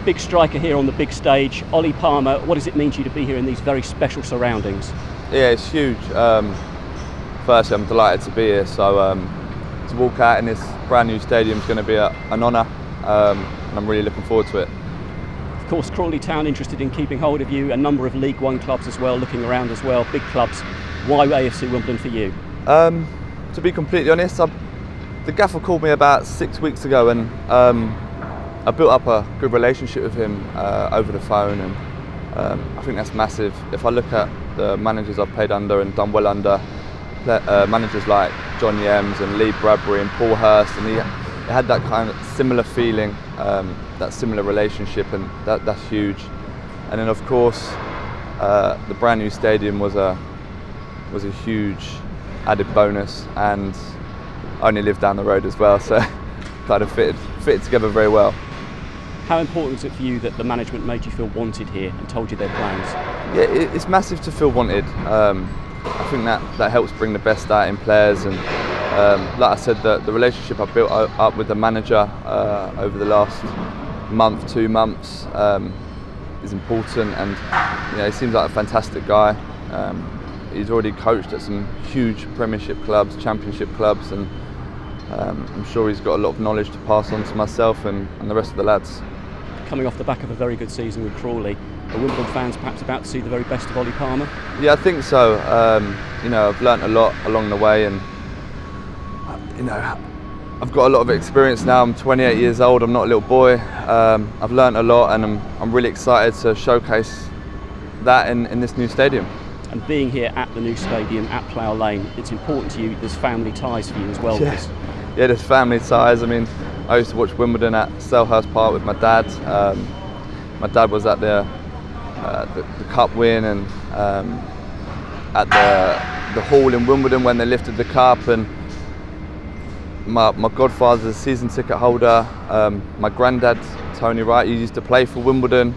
Big striker here on the big stage, Ollie Palmer. What does it mean to you to be here in these very special surroundings? Yeah, it's huge. Firstly, I'm delighted to be here. So to walk out in this brand new stadium is going to be an honour, and I'm really looking forward to it. Of course, Crawley Town interested in keeping hold of you. A number of League One clubs as well, looking around as well. Big clubs. Why AFC Wimbledon for you? To be completely honest, the gaffer called me about 6 weeks ago, and I built up a good relationship with him over the phone, and I think that's massive. If I look at the managers I've played under and done well under, managers like John Yems and Lee Bradbury and Paul Hurst, and he had that kind of similar feeling, that similar relationship, and that's huge. And then of course the brand new stadium was a huge added bonus, and I only live down the road as well, so kind of fitted together very well. How important is it for you that the management made you feel wanted here and told you their plans? Yeah, it's massive to feel wanted. I think that helps bring the best out in players, and like I said, the relationship I've built up with the manager over the last month, 2 months, is important, and he seems like a fantastic guy. He's already coached at some huge Premiership clubs, Championship clubs, and I'm sure he's got a lot of knowledge to pass on to myself and the rest of the lads. Coming off the back of a very good season with Crawley, are Wimbledon fans perhaps about to see the very best of Ollie Palmer? Yeah, I think so. I've learnt a lot along the way, and I've got a lot of experience now. I'm 28 years old. I'm not a little boy. I've learnt a lot, and I'm really excited to showcase that in this new stadium. And being here at the new stadium at Plough Lane, it's important to you. There's family ties for you as well. Yeah. Yeah, there's family ties. I mean, I used to watch Wimbledon at Selhurst Park with my dad. My dad was at the cup win, and at the hall in Wimbledon when they lifted the cup, and my godfather's a season ticket holder. My granddad, Tony Wright, he used to play for Wimbledon.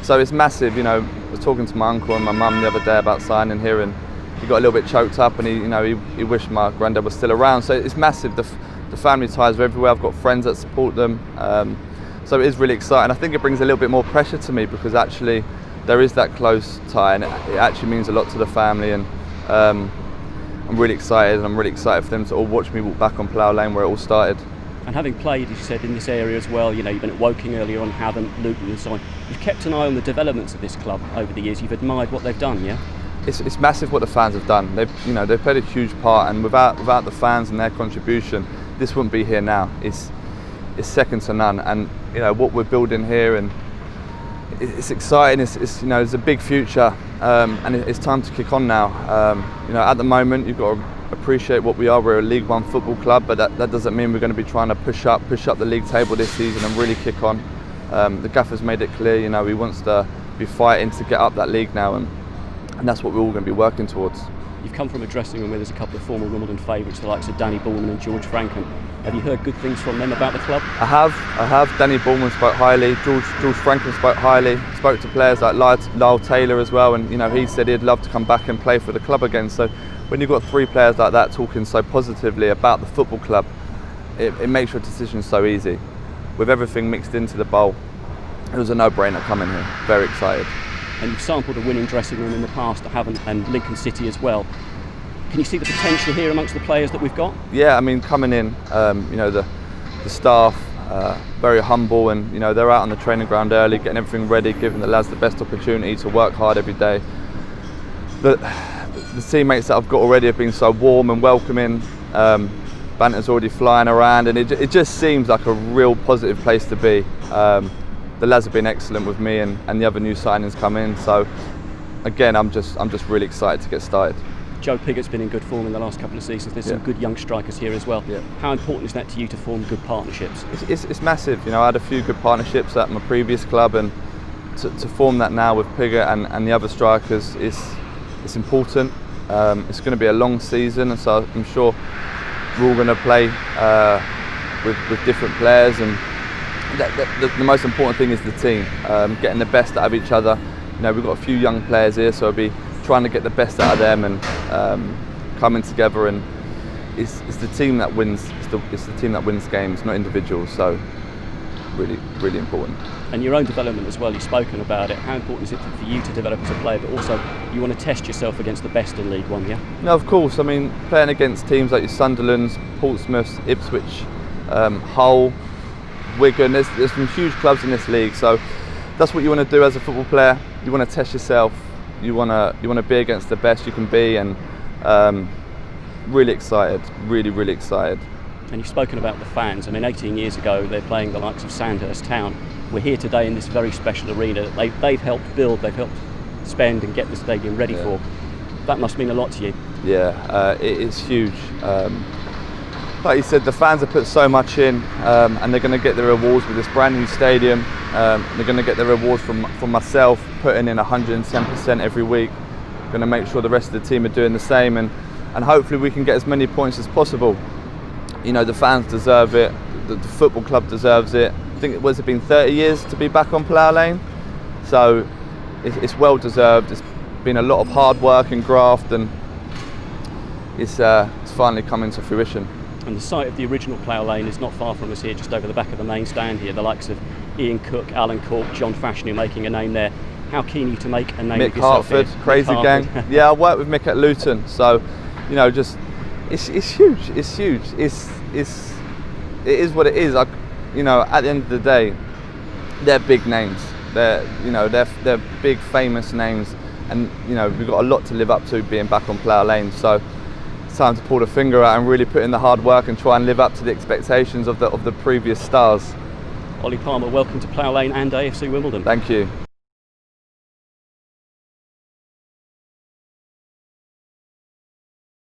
So it's massive. I was talking to my uncle and my mum the other day about signing here, and he got a little bit choked up, and he wished my granddad was still around. So it's massive. The family ties are everywhere. I've got friends that support them. So it is really exciting. I think it brings a little bit more pressure to me, because actually there is that close tie, and it actually means a lot to the family, and I'm really excited, and I'm really excited for them to all watch me walk back on Plough Lane where it all started. And having played, as you said, in this area as well, you've been at Woking earlier on, Havant, Luton and so on, you've kept an eye on the developments of this club over the years. You've admired what they've done, yeah? It's massive what the fans have done. They've played a huge part, and without the fans and their contribution, this wouldn't be here now. It's second to none, and what we're building here, and it's exciting. It's a big future, and it's time to kick on now. At the moment, you've got to appreciate what we are. We're a League One football club, but that doesn't mean we're going to be trying to push up the league table this season and really kick on. The gaffer's made it clear, he wants to be fighting to get up that league now, and that's what we're all going to be working towards. You've come from a dressing room where there's a couple of former Wimbledon favourites, the likes of Danny Bullman and George Frankham. Have you heard good things from them about the club? I have. Danny Bullman spoke highly. George Frankham spoke highly. Spoke to players like Lyle Taylor as well, and he said he'd love to come back and play for the club again. So when you've got 3 players like that talking so positively about the football club, it makes your decision so easy. With everything mixed into the bowl, it was a no-brainer coming here. Very excited. And you've sampled a winning dressing room in the past at Havant and Lincoln City as well. Can you see the potential here amongst the players that we've got? Yeah, I mean, coming in, the staff, very humble, and they're out on the training ground early, getting everything ready, giving the lads the best opportunity to work hard every day. The teammates that I've got already have been so warm and welcoming. Banter's already flying around, and it just seems like a real positive place to be. The lads have been excellent with me, and the other new signings come in. So again, I'm just really excited to get started. Joe Piggott's been in good form in the last couple of seasons. There's some good young strikers here as well. Yeah. How important is that to you to form good partnerships? It's massive. I had a few good partnerships at my previous club, and to form that now with Piggott and the other strikers it's important. It's going to be a long season, and so I'm sure we're all going to play with different players, and the most important thing is the team, getting the best out of each other. We've got a few young players here, so I'll be trying to get the best out of them, and coming together, and it's the team that wins. It's the team that wins games, not individuals. So really important. And your own development as well, you've spoken about it. How important is it for you to develop as a player, but also you want to test yourself against the best in League One, yeah? No, of course. I mean, playing against teams like your Sunderlands, Portsmouths, Ipswich, Hull, Wigan, there's some huge clubs in this league, so that's what you want to do as a football player. You want to test yourself. You want to be against the best you can be, and really excited, really excited. And you've spoken about the fans. I mean, 18 years ago, they're playing the likes of Sandhurst Town. We're here today in this very special arena that they've helped build, they've helped spend and get the stadium ready for. That must mean a lot to you. Yeah, it is huge. Like you said, the fans have put so much in, and they're going to get their rewards with this brand new stadium. They're going to get their rewards from myself, putting in 110% every week. Going to make sure the rest of the team are doing the same, and hopefully we can get as many points as possible. You know, the fans deserve it, the football club deserves it. I think it's been 30 years to be back on Plough Lane, so it's well deserved. It's been a lot of hard work and graft, and it's finally coming to fruition. And the site of the original Plough Lane is not far from us here, just over the back of the main stand here. The likes of Ian Cook, Alan Cork, John Fashanu making a name there. How keen are you to make a name Mick of yourself Hartford, here? Crazy Mick Gang. Hartford. Yeah, I worked with Mick at Luton, so you know, just it's huge. It's huge. It is what it is. You know, at the end of the day, they're big names. They're big famous names, and you know, we've got a lot to live up to being back on Plough Lane. So it's time to pull the finger out and really put in the hard work and try and live up to the expectations of the previous stars. Ollie Palmer, welcome to Plough Lane and AFC Wimbledon. Thank you.